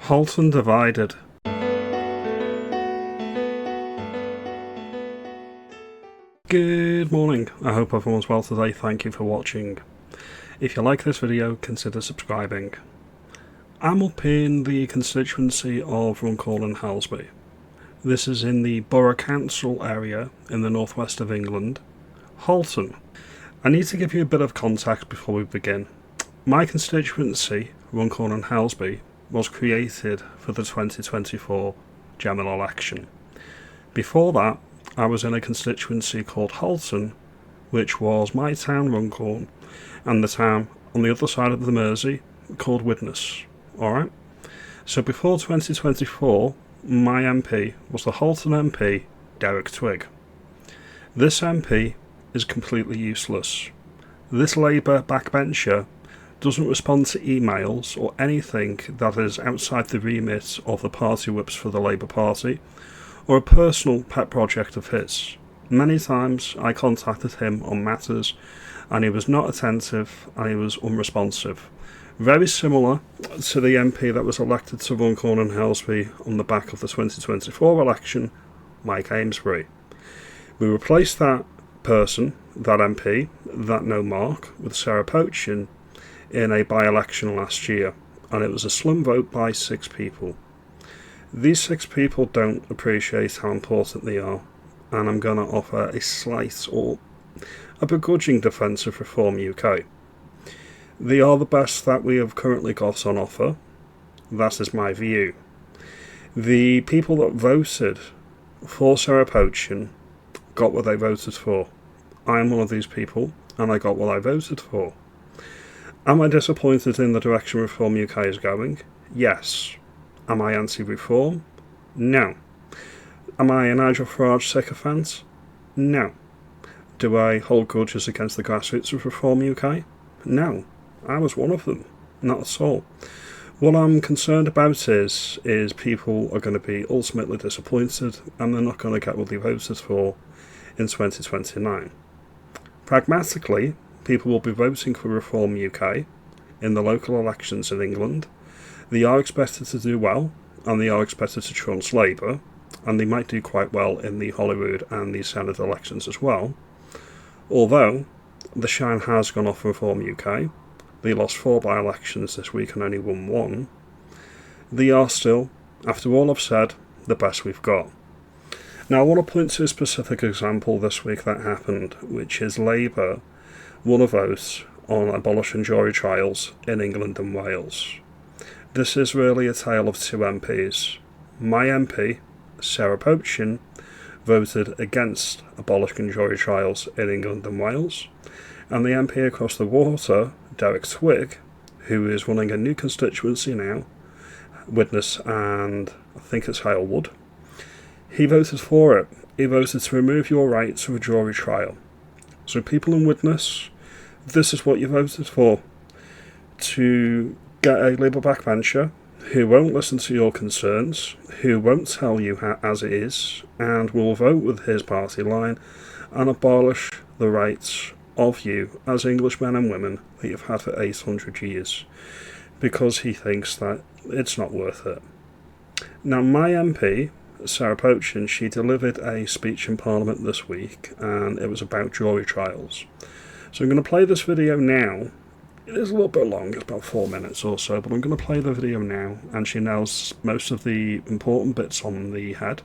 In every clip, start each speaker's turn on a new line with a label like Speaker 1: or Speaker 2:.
Speaker 1: Halton divided. Good morning, I hope everyone's well today, thank you for watching. If you like this video, consider subscribing. I'm up in the constituency of Runcorn and Halsby. This is in the Borough Council area in the northwest of England, Halton. I need to give you a bit of context before we begin. My constituency, Runcorn and Halsby, was created for the 2024 general election. Before that, I was in a constituency called Halton, which was my town, Runcorn, and the town on the other side of the Mersey called Widnes. Alright? So before 2024, my MP was the Halton MP, Derek Twigg. This MP is completely useless. This Labour backbencher doesn't respond to emails or anything that is outside the remit of the party whips for the Labour Party, or a personal pet project of his. Many times I contacted him on matters and he was not attentive and he was unresponsive. Very similar to the MP that was elected to Runcorn and Halsby on the back of the 2024 election, Mike Amesbury. We replaced that person, that MP, that no mark, with Sarah Pochin in a by-election last year, and it was a slim vote by 6 people. These 6 people don't appreciate how important they are, and I'm going to offer a slight or a begrudging defence of Reform UK. They are the best that we have currently got on offer. That is my view. The people that voted for Sarah Pochin got what they voted for. I am one of these people, and I got what I voted for. Am I disappointed in the direction Reform UK is going? Yes. Am I anti-reform? No. Am I a Nigel Farage sycophant? No. Do I hold grudges against the grassroots of Reform UK? No. I was one of them. Not at all. What I'm concerned about is people are going to be ultimately disappointed and they're not going to get what they voted for in 2029. Pragmatically, people will be voting for Reform UK in the local elections in England. They are expected to do well, and they are expected to trounce Labour, and they might do quite well in the Holyrood and the Senate elections as well. Although, the shine has gone off Reform UK. They lost 4 by-elections this week and only won 1. They are still, after all I've said, the best we've got. Now I want to point to a specific example this week that happened, which is Labour won a vote on abolishing jury trials in England and Wales. This is really a tale of 2 MPs. My MP, Sarah Pochin, voted against abolishing jury trials in England and Wales, and the MP across the water, Derek Twigg, who is running a new constituency now, Widnes and I think it's Halewood, he voted for it. He voted to remove your right to a jury trial. So people in Widnes, this is what you voted for. To get a Labour backbencher who won't listen to your concerns, who won't tell you as it is, and will vote with his party line and abolish the rights of you as Englishmen and women that you've had for 800 years, because he thinks that it's not worth it. Now my MP, Sarah Pochin, she delivered a speech in Parliament this week, and it was about jury trials. So I'm going to play this video now. It is a little bit long, it's about 4 minutes or so, but I'm going to play the video now, and she nails most of the important bits on the head.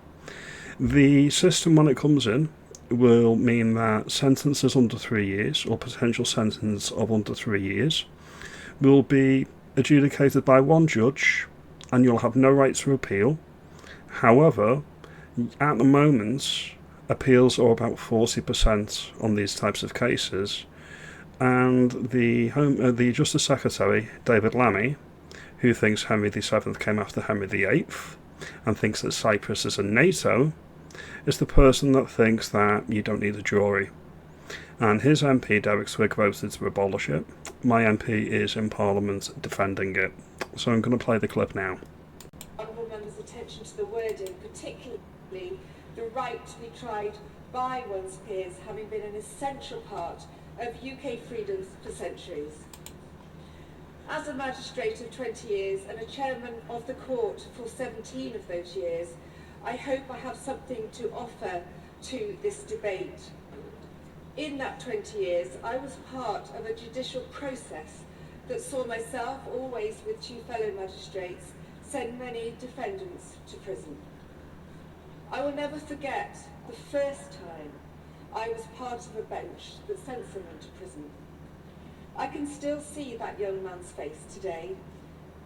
Speaker 1: The system, when it comes in, will mean that sentences under 3 years, or potential sentence of under 3 years, will be adjudicated by 1 judge, and you'll have no right to appeal. However, at the moment, appeals are about 40% on these types of cases, and the Justice Secretary, David Lammy, who thinks Henry VII came after Henry VIII, and thinks that Cyprus is in NATO, is the person that thinks that you don't need a jury. And his MP, Derek Twigg, voted to abolish it. My MP is in Parliament defending it. So I'm going to play the clip now.
Speaker 2: Honourable members' attention to the wording, particularly the right to be tried by one's peers having been an essential part of UK freedoms for centuries. As a magistrate of 20 years and a chairman of the court for 17 of those years, I hope I have something to offer to this debate. In that 20 years, I was part of a judicial process that saw myself, always with two fellow magistrates, send many defendants to prison. I will never forget the first time I was part of a bench that sent someone to prison. I can still see that young man's face today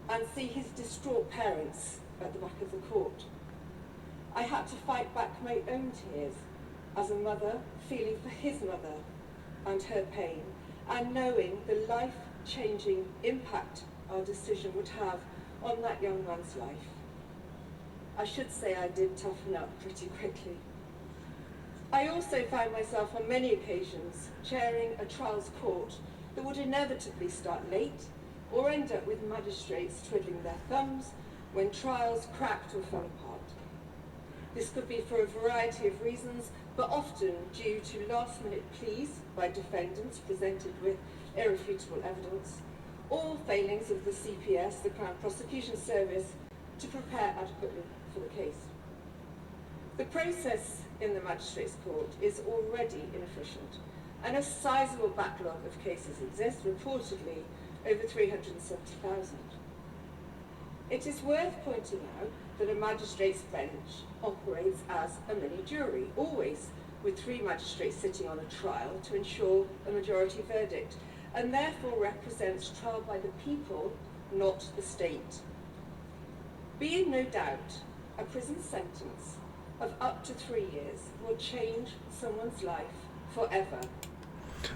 Speaker 2: and see his distraught parents at the back of the court. I had to fight back my own tears as a mother, feeling for his mother and her pain, and knowing the life-changing impact our decision would have on that young man's life. I should say I did toughen up pretty quickly. I also found myself on many occasions chairing a trials court that would inevitably start late or end up with magistrates twiddling their thumbs when trials cracked or fell apart. This could be for a variety of reasons, but often due to last-minute pleas by defendants presented with irrefutable evidence, or failings of the CPS, the Crown Prosecution Service, to prepare adequately for the case. The process in the Magistrates' Court is already inefficient, and a sizable backlog of cases exists, reportedly over 370,000. It is worth pointing out that a magistrate's bench operates as a mini jury, always with 3 magistrates sitting on a trial to ensure a majority verdict, and therefore represents trial by the people, not the state. Be in no doubt, a prison sentence of up to 3 years will change someone's life forever.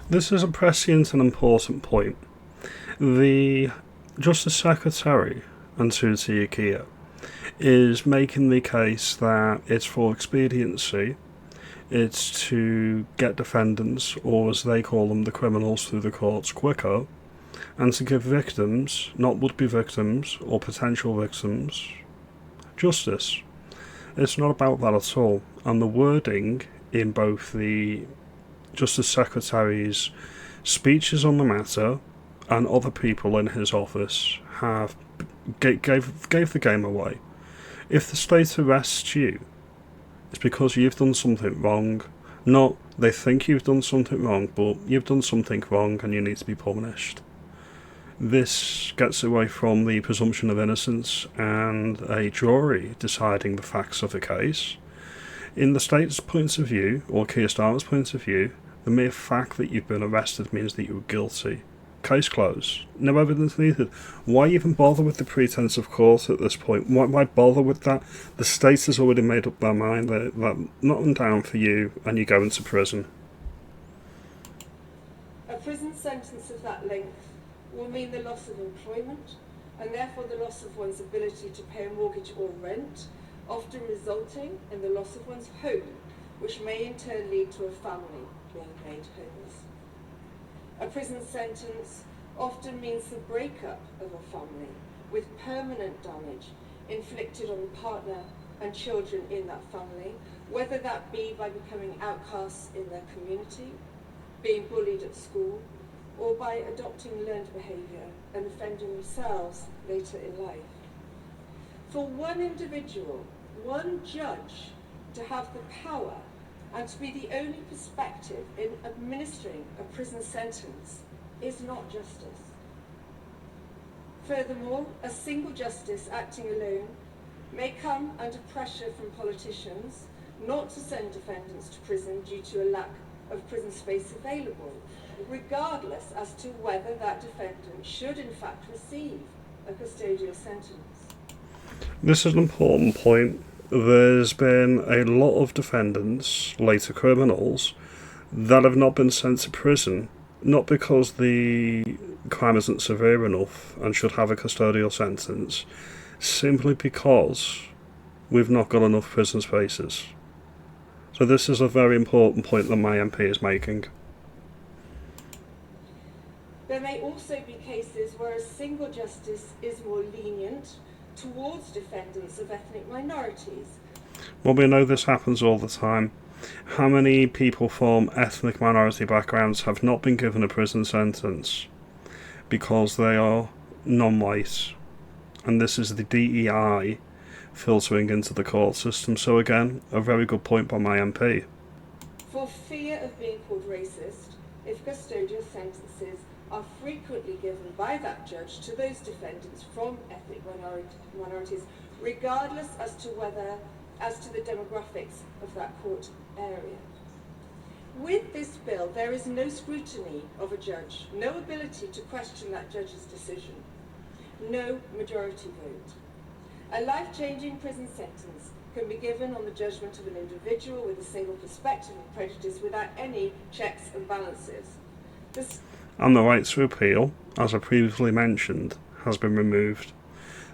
Speaker 1: This is a prescient and important point. The Justice Secretary, Antuti Akia, is making the case that it's for expediency, it's to get defendants, or as they call them, the criminals, through the courts quicker, and to give victims, not would-be victims or potential victims, justice. It's not about that at all, and the wording in both the Justice Secretary's speeches on the matter and other people in his office have gave the game away. If the state arrests you, it's because you've done something wrong. Not they think you've done something wrong, but you've done something wrong and you need to be punished. This gets away from the presumption of innocence and a jury deciding the facts of a case. In the state's point of view, or Keir Starmer's point of view, the mere fact that you've been arrested means that you were guilty. Case closed. No evidence needed. Why even bother with the pretense of court at this point? Why bother with that? The state has already made up their mind that nothing down for you and you go into prison.
Speaker 2: A prison sentence of that length will mean the loss of employment and therefore the loss of one's ability to pay a mortgage or rent, often resulting in the loss of one's home, which may in turn lead to a family being made homeless. A prison sentence often means the breakup of a family with permanent damage inflicted on the partner and children in that family, whether that be by becoming outcasts in their community, being bullied at school, or by adopting learned behaviour and offending themselves later in life. For one individual, one judge, to have the power and to be the only perspective in administering a prison sentence is not justice. Furthermore, a single justice acting alone may come under pressure from politicians not to send defendants to prison due to a lack of prison space available, regardless as to whether that defendant should in fact receive a custodial sentence.
Speaker 1: This is an important point. There's been a lot of defendants, later criminals, that have not been sent to prison, not because the crime isn't severe enough and should have a custodial sentence, simply because we've not got enough prison spaces. So this is a very important point that my MP is making.
Speaker 2: There may also be cases where a single justice is more lenient towards defendants of ethnic minorities.
Speaker 1: Well, we know this happens all the time. How many people from ethnic minority backgrounds have not been given a prison sentence because they are non-white, and this is the DEI filtering into the court system. So again, a very good point by my MP.
Speaker 2: For fear of being called racist, if custodial sentences are frequently given by that judge to those defendants from ethnic minorities, regardless as to the demographics of that court area. With this bill, there is no scrutiny of a judge, no ability to question that judge's decision, no majority vote. A life-changing prison sentence can be given on the judgment of an individual with a single perspective of prejudice without any checks and balances.
Speaker 1: And the right to appeal, as I previously mentioned, has been removed.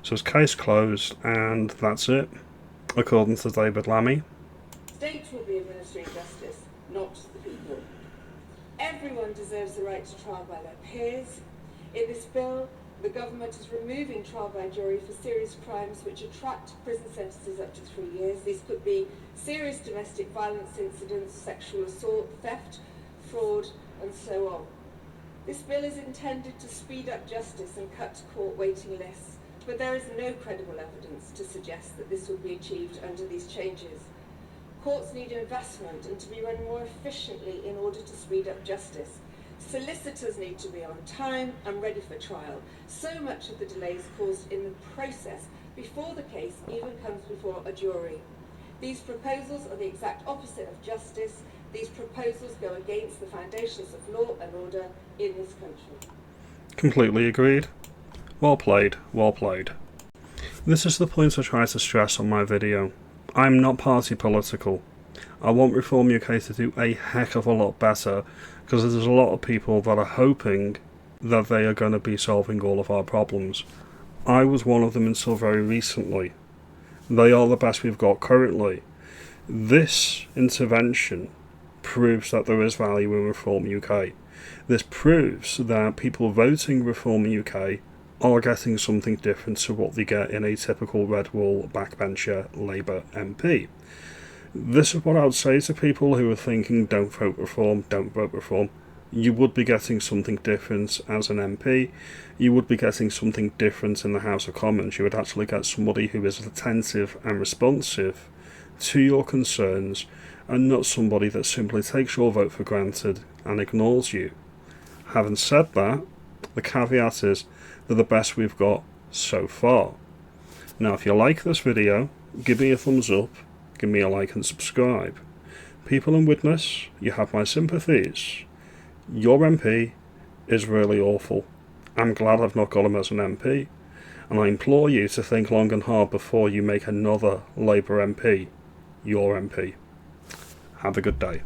Speaker 1: So it's case closed, and that's it, according to David Lammy.
Speaker 2: States will be administering justice, not the people. Everyone deserves the right to trial by their peers. In this bill, the government is removing trial by jury for serious crimes which attract prison sentences up to 3 years. These could be serious domestic violence incidents, sexual assault, theft, fraud, and so on. This bill is intended to speed up justice and cut court waiting lists, but there is no credible evidence to suggest that this will be achieved under these changes. Courts need investment and to be run more efficiently in order to speed up justice. Solicitors need to be on time and ready for trial. So much of the delay is caused in the process before the case even comes before a jury. These proposals are the exact opposite of justice. These proposals go against the foundations of law and order in this country.
Speaker 1: Completely agreed. Well played, well played. This is the point I try to stress on my video. I'm not party political. I want Reform UK to do a heck of a lot better, because there's a lot of people that are hoping that they are going to be solving all of our problems. I was one of them until very recently. They are the best we've got currently. This intervention proves that there is value in Reform UK. This proves that people voting Reform UK are getting something different to what they get in a typical red wall backbencher Labour MP. This is what I would say to people who are thinking, don't vote Reform, don't vote Reform. You would be getting something different as an MP. You would be getting something different in the House of Commons. You would actually get somebody who is attentive and responsive to your concerns, and not somebody that simply takes your vote for granted and ignores you. Having said that, the caveat is they're the best we've got so far. Now, if you like this video, give me a thumbs up, give me a like and subscribe. People in witness, you have my sympathies. Your MP is really awful. I'm glad I've not got him as an MP, and I implore you to think long and hard before you make another Labour MP your MP. Have a good day.